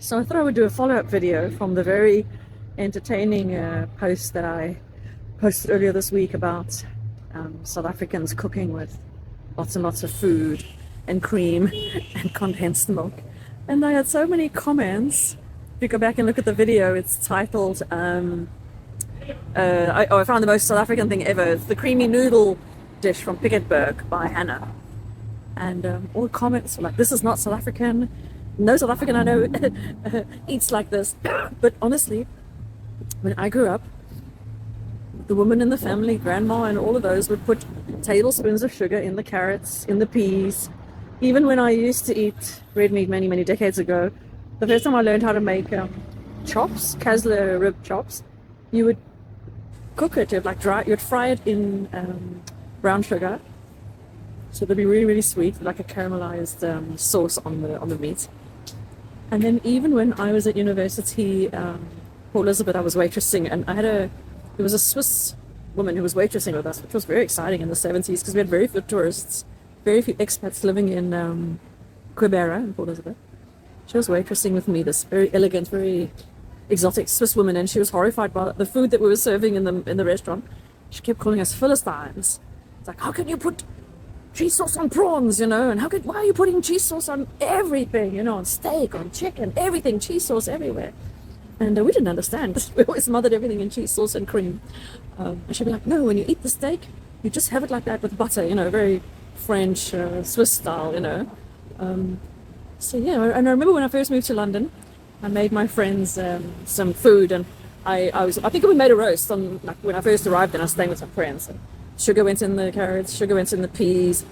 So I thought I would do a follow-up video from the very entertaining post that I posted earlier this week about South Africans cooking with lots and lots of food and cream and condensed milk. And I had so many comments. If you go back and look at the video, it's titled, I found the most South African thing ever. It's the creamy noodle dish from Piketberg by Hannah. And all the comments were like, this is not South African. No South African I know eats like this. But honestly, when I grew up, the woman in the family, grandma and all of those, would put tablespoons of sugar in the carrots, in the peas. Even when I used to eat red meat many, many decades ago, the first time I learned how to make chops, Kasler rib chops, you would cook it, you'd fry it in brown sugar. So they'd be really, really sweet, like a caramelized sauce on the meat. And then even when I was at university, Port Elizabeth, I was waitressing, and there was a Swiss woman who was waitressing with us, which was very exciting in the 70s because we had very few tourists, very few expats living in Quibera in Port Elizabeth. She was waitressing with me, this very elegant, very exotic Swiss woman, and she was horrified by the food that we were serving in the restaurant. She kept calling us Philistines. It's like, how can you put cheese sauce on prawns, and why are you putting cheese sauce on everything, on steak, on chicken, everything, cheese sauce everywhere. And we didn't understand. We always smothered everything in cheese sauce and cream. And she'd be like, no, when you eat the steak, you just have it like that with butter, very French, Swiss style, So yeah, and I remember when I first moved to London, I made my friends some food, and I think we made a roast when I first arrived, and I was staying with some friends. And sugar went in the carrots, sugar went in the peas,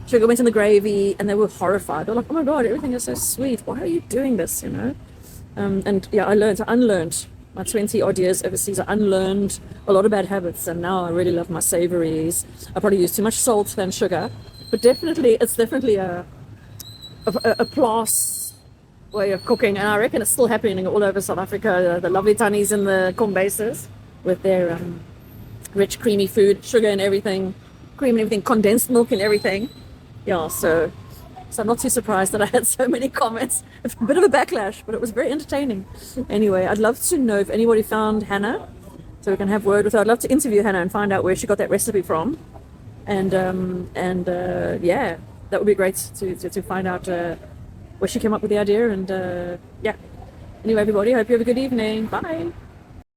sugar went in the gravy, and they were horrified. They were like, oh my God, everything is so sweet. Why are you doing this, And yeah, I unlearned my 20 odd years overseas. I unlearned a lot of bad habits, and now I really love my savories. I probably use too much salt than sugar, but it's definitely a plus way of cooking, and I reckon it's still happening all over South Africa. The lovely tannies in the kombuisas with their rich creamy food, sugar and everything, cream and everything, condensed milk and everything. Yeah, so I'm not too surprised that I had so many comments. A bit of a backlash, but it was very entertaining. Anyway, I'd love to know if anybody found Hannah, so we can have word with her. I'd love to interview Hannah and find out where she got that recipe from. And yeah, that would be great to find out where she came up with the idea. And yeah. Anyway, everybody, I hope you have a good evening. Bye.